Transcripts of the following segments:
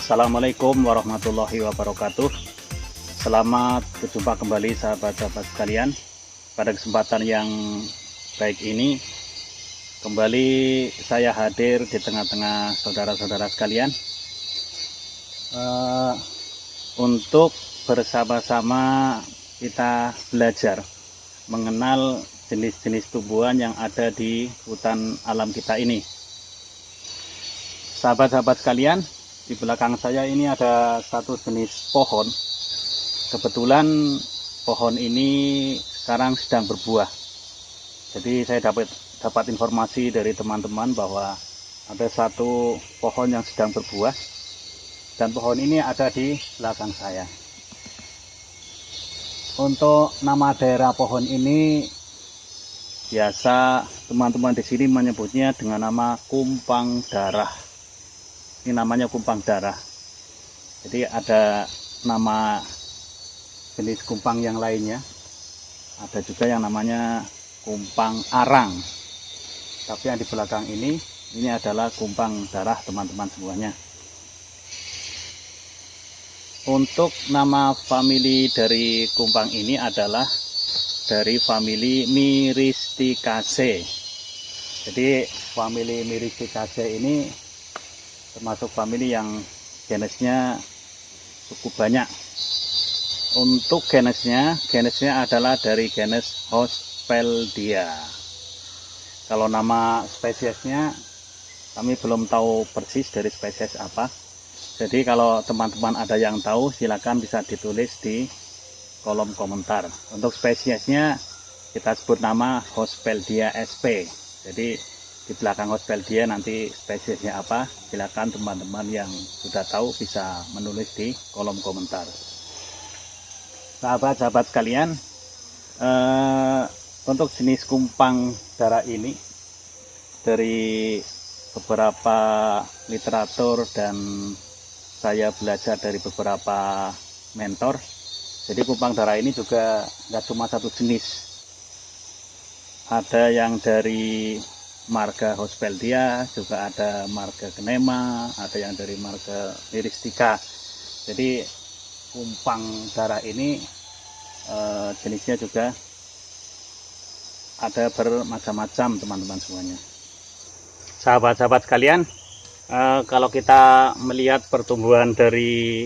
Assalamualaikum warahmatullahi wabarakatuh. Selamat berjumpa kembali sahabat-sahabat sekalian. Pada kesempatan yang baik ini, kembali saya hadir di tengah-tengah saudara-saudara sekalian untuk bersama-sama kita belajar mengenal jenis-jenis tumbuhan yang ada di hutan alam kita ini. Sahabat-sahabat sekalian, di belakang saya ini ada satu jenis pohon. Kebetulan pohon ini sekarang sedang berbuah. Jadi saya dapat informasi dari teman-teman bahwa ada satu pohon yang sedang berbuah, dan pohon ini ada di belakang saya. Untuk nama daerah pohon ini biasa teman-teman di sini menyebutnya dengan nama kumpang darah. Ini namanya kumpang darah. Jadi ada nama jenis kumpang yang lainnya. Ada juga yang namanya kumpang arang. Tapi yang di belakang ini adalah kumpang darah, teman-teman semuanya. Untuk nama famili dari kumpang ini adalah dari famili Myristicaceae. Jadi famili Myristicaceae ini termasuk famili yang jenisnya cukup banyak. Untuk jenisnya adalah dari genus Hospeldia. Kalau nama spesiesnya kami belum tahu persis dari spesies apa. Jadi kalau teman-teman ada yang tahu, silakan bisa ditulis di kolom komentar. Untuk spesiesnya kita sebut nama Hospeldia sp. Jadi di belakang Hospeldia nanti spesiesnya apa, silakan teman-teman yang sudah tahu bisa menulis di kolom komentar. Sahabat-sahabat sekalian, untuk jenis kumpang darah ini dari beberapa literatur dan saya belajar dari beberapa mentor, jadi kumpang darah ini juga nggak cuma satu jenis. Ada yang dari marga Hospeldia, juga ada marga Cnema, ada yang dari marga Myristica. Jadi kumpang darah ini jenisnya juga ada bermacam-macam, teman-teman semuanya. Sahabat-sahabat sekalian, kalau kita melihat pertumbuhan dari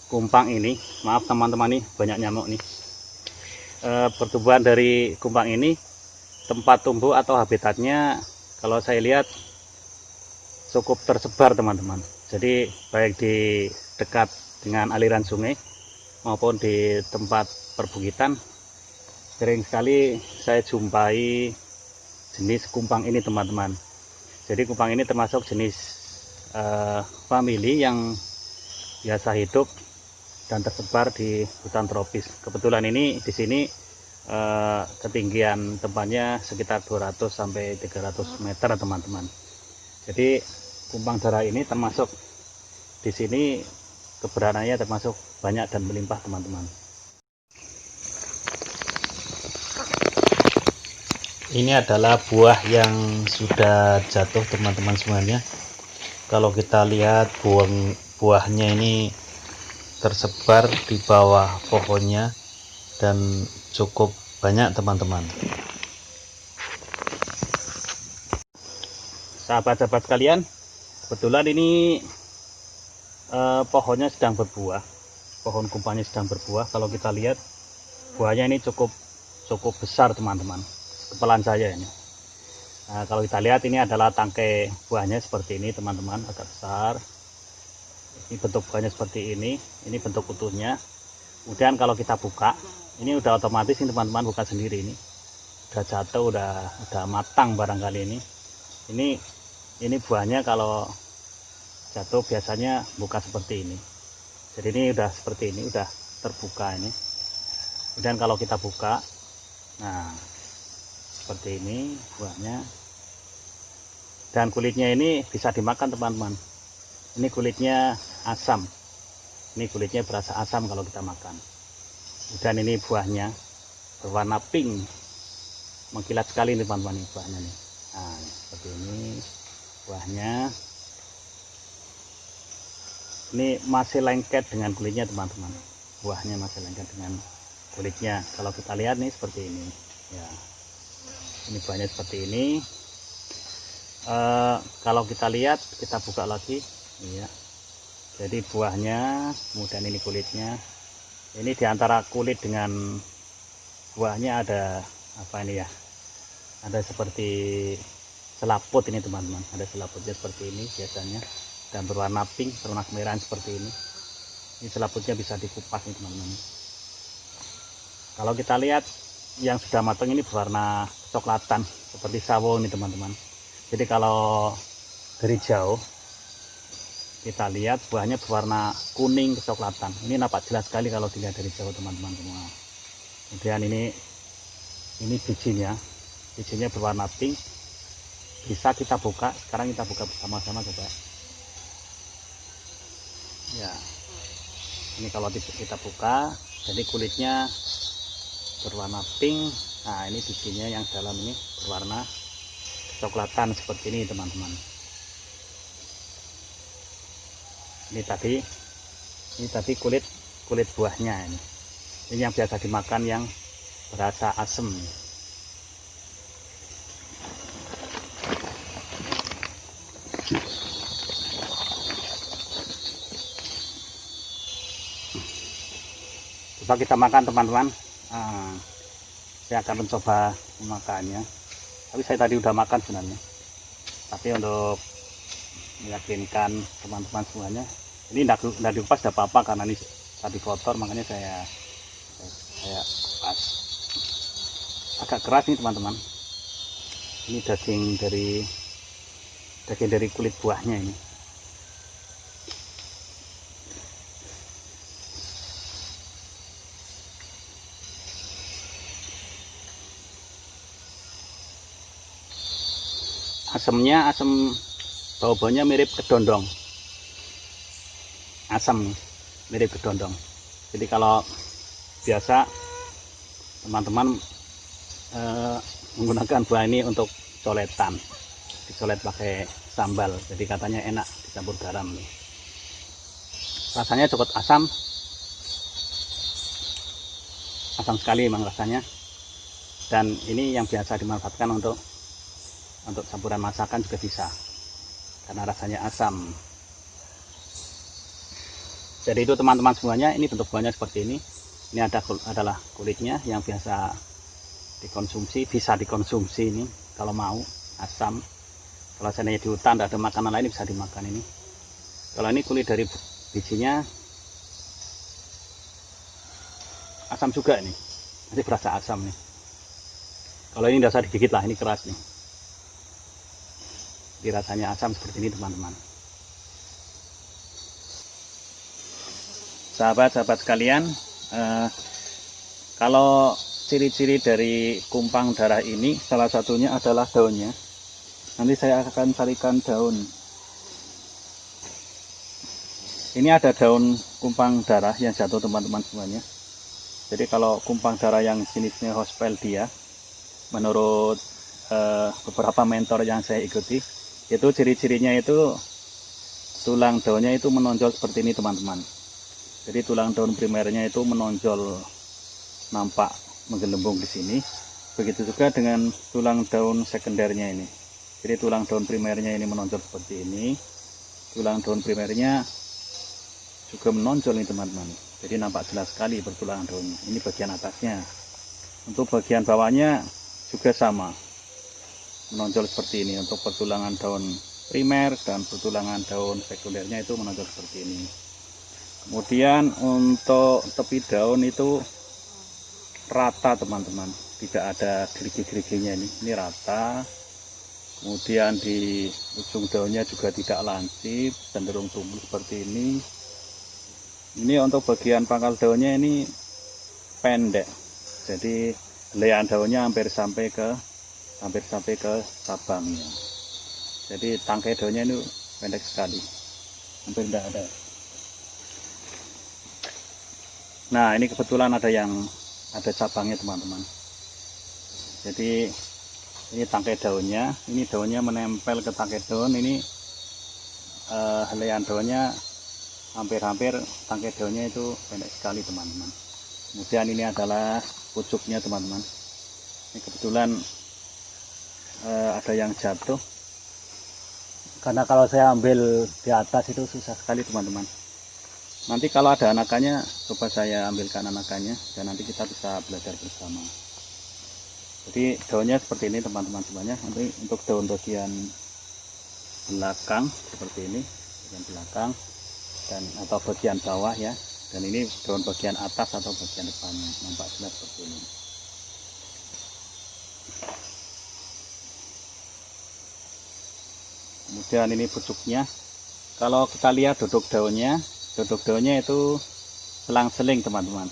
kumpang ini, maaf teman-teman, nih banyak nyamuk nih. Pertumbuhan dari kumpang ini, tempat tumbuh atau habitatnya kalau saya lihat cukup tersebar, teman-teman. Jadi baik di dekat dengan aliran sungai maupun di tempat perbukitan, sering sekali saya jumpai jenis kumpang ini, teman-teman. Jadi kumpang ini termasuk jenis famili yang biasa hidup dan tersebar di hutan tropis. Kebetulan ini di sini ketinggian tempatnya sekitar 200 sampai 300 meter, teman-teman. Jadi kumpang darah ini termasuk di sini keberadaannya termasuk banyak dan melimpah, teman-teman. Ini adalah buah yang sudah jatuh, teman-teman semuanya. Kalau kita lihat buahnya ini tersebar di bawah pohonnya dan cukup banyak, teman-teman. Sahabat-sahabat sekalian, kebetulan ini pohonnya sedang berbuah. Pohon kumpangnya sedang berbuah. Kalau kita lihat buahnya ini cukup besar, teman-teman. Kepalan saya ini. Nah, kalau kita lihat ini adalah tangkai buahnya seperti ini, teman-teman, agak besar. Ini bentuk buahnya seperti ini. Ini bentuk utuhnya. Kemudian kalau kita buka, ini udah otomatis ini, teman-teman, buka sendiri ini. Udah jatuh, udah matang barangkali ini. Ini buahnya kalau jatuh biasanya buka seperti ini. Jadi ini udah seperti ini, udah terbuka ini. Kemudian kalau kita buka, nah seperti ini buahnya. Dan kulitnya ini bisa dimakan, teman-teman. Ini kulitnya asam. Ini kulitnya berasa asam kalau kita makan. Dan ini buahnya berwarna pink, mengkilat sekali, teman-teman, ini buahnya nih. Nah, seperti ini buahnya. Ini masih lengket dengan kulitnya teman-teman, buahnya masih lengket dengan kulitnya. Kalau kita lihat nih seperti ini ya, ini buahnya seperti ini. Kalau kita lihat, kita buka lagi ya, jadi buahnya, kemudian ini kulitnya. Ini diantara kulit dengan buahnya ada apa ini ya, ada seperti selaput ini teman-teman, ada selaputnya seperti ini biasanya, dan berwarna pink, berwarna kemerahan seperti ini. Ini selaputnya bisa dikupas nih teman-teman. Kalau kita lihat yang sudah matang ini berwarna coklatan seperti sawo ini teman-teman. Jadi kalau dari jauh kita lihat buahnya berwarna kuning kecoklatan. Ini nampak jelas sekali kalau dilihat dari jauh teman-teman semua. Kemudian ini bijinya berwarna pink. Bisa kita buka, sekarang kita buka bersama-sama coba ya. Ini kalau kita buka, jadi kulitnya berwarna pink. Nah, ini bijinya yang dalam ini berwarna kecoklatan seperti ini teman-teman. Ini tadi kulit buahnya ini. Ini yang biasa dimakan yang berasa asam. Coba kita makan teman-teman. Saya akan mencoba memakannya, tapi saya tadi udah makan sebenarnya, tapi untuk meyakinkan teman-teman semuanya, ini tidak dikupas tidak apa-apa karena ini tadi kotor, makanya saya kupas. Agak keras nih teman-teman. Ini daging dari kulit buahnya ini. Asamnya, asam bau-baunya mirip kedondong, asam mirip kedondong. Jadi kalau biasa teman-teman menggunakan buah ini untuk coletan, dicolet pakai sambal, jadi katanya enak dicampur garam nih. Rasanya cukup asam sekali memang rasanya, dan ini yang biasa dimanfaatkan untuk campuran masakan juga bisa, karena rasanya asam. Jadi itu teman-teman semuanya, ini bentuk buahnya seperti ini. Ini adalah kulitnya yang biasa dikonsumsi, bisa dikonsumsi ini kalau mau, asam. Kalau seandainya di hutan tidak ada makanan lain bisa dimakan ini. Kalau ini kulit dari bijinya asam juga, ini masih berasa asam nih. Kalau ini tidak usah digigit lah, ini keras nih. Jadi rasanya asam seperti ini teman-teman. Sahabat-sahabat sekalian, kalau ciri-ciri dari kumpang darah ini, salah satunya adalah daunnya. Nanti saya akan carikan daun. Ini ada daun kumpang darah yang jatuh teman-teman semuanya. Jadi kalau kumpang darah yang jenisnya Hospeldia, menurut beberapa mentor yang saya ikuti, itu ciri-cirinya itu tulang daunnya itu menonjol seperti ini teman-teman. Jadi tulang daun primernya itu menonjol, nampak menggelembung di sini. Begitu juga dengan tulang daun sekundernya ini. Jadi tulang daun primernya ini menonjol seperti ini, tulang daun primernya juga menonjol nih teman-teman. Jadi nampak jelas sekali pertulangan daunnya. Ini bagian atasnya. Untuk bagian bawahnya juga sama, menonjol seperti ini. Untuk pertulangan daun primer dan pertulangan daun sekundernya itu menonjol seperti ini. Kemudian untuk tepi daun itu rata teman-teman, tidak ada gerigi-geriginya ini rata. Kemudian di ujung daunnya juga tidak lancip, cenderung tumbuh seperti ini. Ini untuk bagian pangkal daunnya ini pendek, jadi helaian daunnya hampir sampai ke cabangnya. Jadi tangkai daunnya ini pendek sekali, hampir tidak ada. Nah, ini kebetulan ada cabangnya teman-teman. Jadi ini tangkai daunnya, ini daunnya menempel ke tangkai daun. Ini helaian daunnya hampir-hampir tangkai daunnya itu pendek sekali teman-teman. Kemudian ini adalah pucuknya teman-teman. Ini kebetulan ada yang jatuh, karena kalau saya ambil di atas itu susah sekali teman-teman. Nanti kalau ada anakannya, coba saya ambilkan anakannya dan nanti kita bisa belajar bersama. Jadi daunnya seperti ini teman-teman semuanya. Nanti untuk daun bagian belakang seperti ini, bagian belakang dan atau bagian bawah ya. Dan ini daun bagian atas atau bagian depannya, nampak jelas seperti ini. Kemudian ini pucuknya. Kalau kita lihat duduk daunnya itu selang-seling teman-teman.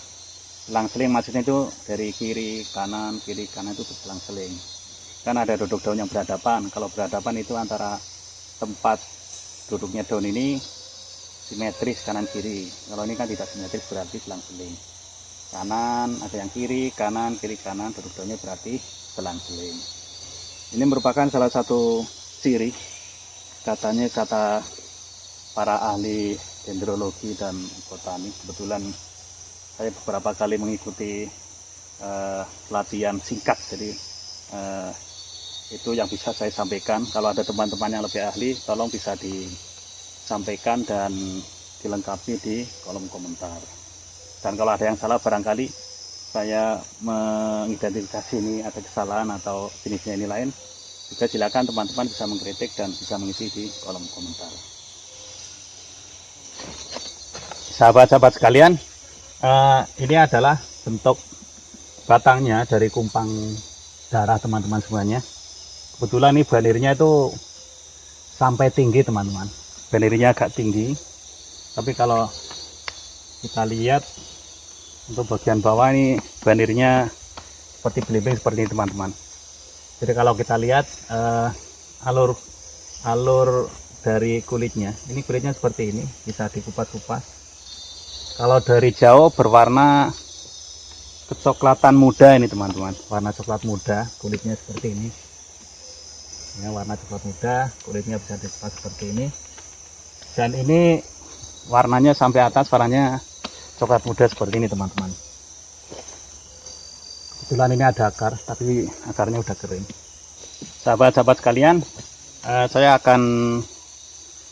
Selang-seling maksudnya itu dari kiri kanan itu selang-seling. Kan ada duduk daun yang berhadapan. Kalau berhadapan itu antara tempat duduknya daun ini simetris kanan kiri. Kalau ini kan tidak simetris, berarti selang-seling. Kanan ada yang kiri kanan duduk daunnya berarti selang-seling. Ini merupakan salah satu ciri, katanya kata para ahli dendrologi dan botani. Kebetulan saya beberapa kali mengikuti pelatihan singkat, jadi itu yang bisa saya sampaikan. Kalau ada teman-teman yang lebih ahli, tolong bisa disampaikan dan dilengkapi di kolom komentar. Dan kalau ada yang salah, barangkali saya mengidentifikasi ini ada kesalahan atau jenisnya ini lain, juga silakan teman-teman bisa mengkritik dan bisa mengisi di kolom komentar. Sahabat-sahabat sekalian, ini adalah bentuk batangnya dari kumpang darah teman-teman semuanya. Kebetulan ini banirnya itu sampai tinggi teman-teman. Banirnya agak tinggi, tapi kalau kita lihat untuk bagian bawah ini banirnya seperti belimbing seperti ini teman-teman. Jadi kalau kita lihat alur dari kulitnya, ini kulitnya seperti ini, bisa dikupas-kupas. Kalau dari jauh berwarna kecoklatan muda ini teman-teman, warna coklat muda, kulitnya seperti ini. Ya, warna coklat muda, kulitnya bisa dikupas seperti ini. Dan ini warnanya sampai atas, warnanya coklat muda seperti ini teman-teman. Kebetulan ini ada akar, tapi akarnya udah kering. Sahabat-sahabat sekalian, saya akan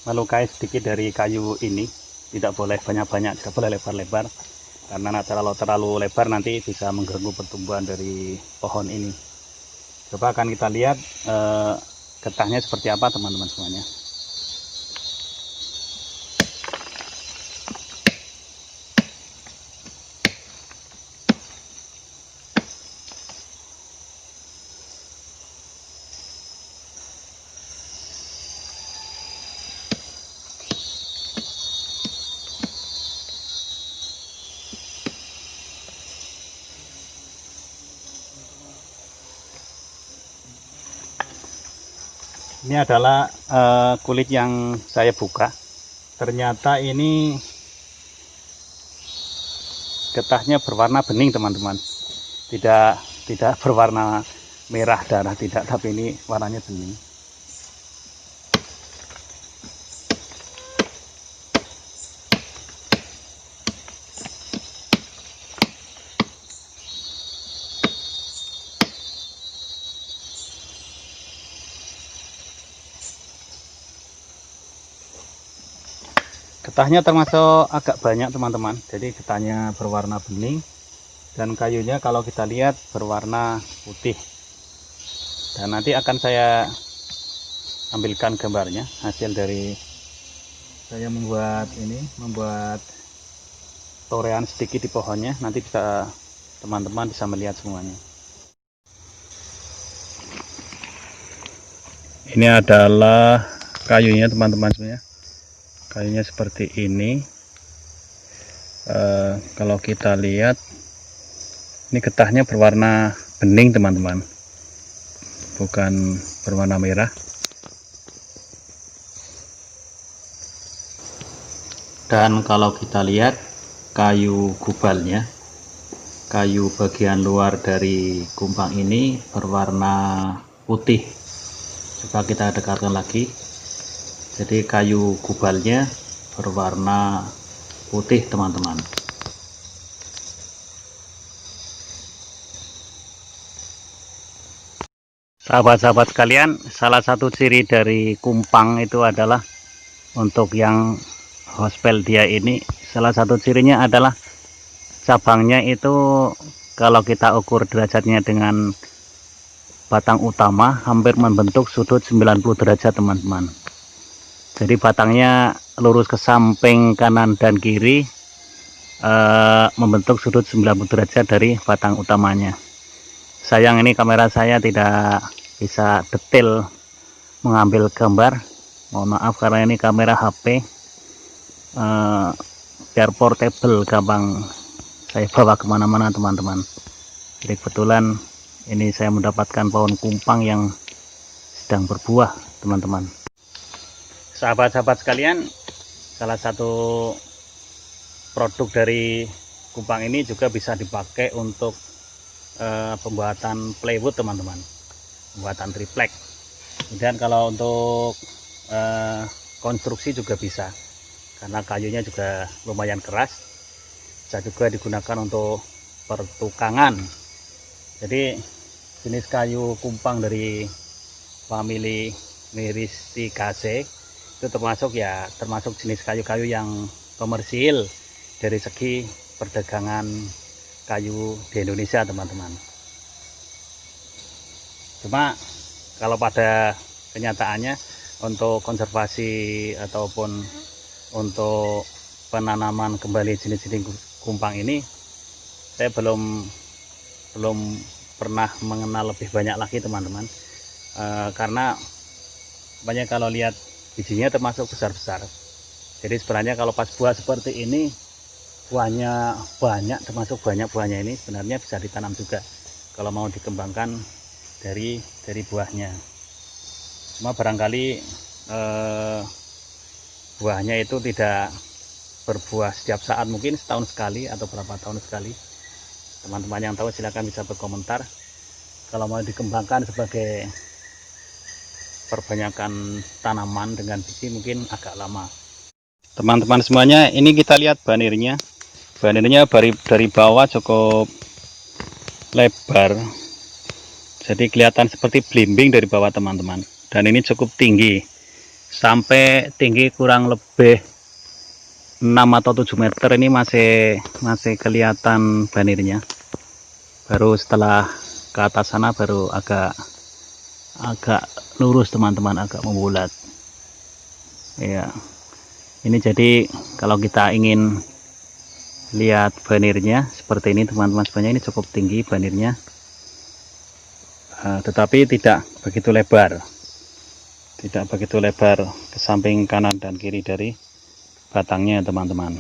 melukai sedikit dari kayu ini. Tidak boleh banyak-banyak, tidak boleh lebar-lebar, karena terlalu lebar nanti bisa mengganggu pertumbuhan dari pohon ini. Coba akan kita lihat getahnya seperti apa teman-teman semuanya. Ini adalah kulit yang saya buka. Ternyata ini getahnya berwarna bening teman-teman. Tidak berwarna merah darah, tidak, tapi ini warnanya bening. Getahnya termasuk agak banyak teman-teman, jadi getahnya berwarna bening dan kayunya kalau kita lihat berwarna putih. Dan nanti akan saya ambilkan gambarnya, hasil dari saya membuat torean sedikit di pohonnya. Nanti bisa teman-teman bisa melihat semuanya. Ini adalah kayunya teman-teman semuanya. Kayunya seperti ini. Kalau kita lihat, ini getahnya berwarna bening teman-teman, bukan berwarna merah. Dan kalau kita lihat kayu gubalnya, kayu bagian luar dari kumpang ini berwarna putih. Coba kita dekatkan lagi. Jadi kayu gubalnya berwarna putih teman-teman. Sahabat-sahabat sekalian, salah satu ciri dari kumpang itu adalah untuk yang Hospeldia ini, salah satu cirinya adalah cabangnya itu kalau kita ukur derajatnya dengan batang utama hampir membentuk sudut 90 derajat teman-teman. Jadi batangnya lurus ke samping kanan dan kiri, membentuk sudut 90 derajat dari batang utamanya. Sayang ini kamera saya tidak bisa detail mengambil gambar, mohon maaf karena ini kamera HP, biar portable gampang saya bawa kemana-mana teman-teman. Jadi kebetulan ini saya mendapatkan pohon kumpang yang sedang berbuah teman-teman. Sahabat-sahabat sekalian, salah satu produk dari kumpang ini juga bisa dipakai untuk pembuatan plywood teman-teman, pembuatan triplek. Kemudian kalau untuk konstruksi juga bisa, karena kayunya juga lumayan keras, bisa juga digunakan untuk pertukangan. Jadi jenis kayu kumpang dari famili Myristicaceae itu termasuk jenis kayu-kayu yang komersil dari segi perdagangan kayu di Indonesia teman-teman. Cuma kalau pada kenyataannya untuk konservasi ataupun untuk penanaman kembali jenis-jenis kumpang ini, saya belum pernah mengenal lebih banyak lagi teman-teman, karena banyak kalau lihat bijinya termasuk besar-besar. Jadi sebenarnya kalau pas buah seperti ini, buahnya banyak, termasuk banyak buahnya ini sebenarnya bisa ditanam juga kalau mau dikembangkan dari buahnya. Cuma barangkali buahnya itu tidak berbuah setiap saat, mungkin setahun sekali atau berapa tahun sekali. Teman-teman yang tahu silahkan bisa berkomentar. Kalau mau dikembangkan sebagai perbanyakan tanaman dengan biji mungkin agak lama. Teman-teman semuanya, ini kita lihat banirnya. Banirnya dari bawah cukup lebar, jadi kelihatan seperti belimbing dari bawah teman-teman. Dan ini cukup tinggi, sampai tinggi kurang lebih 6 atau 7 meter. Ini masih kelihatan banirnya. Baru setelah ke atas sana baru agak lurus teman-teman, agak membulat. Ya, ini jadi kalau kita ingin lihat banirnya seperti ini teman-teman, sebenarnya ini cukup tinggi banirnya, tetapi tidak begitu lebar ke samping kanan dan kiri dari batangnya teman-teman.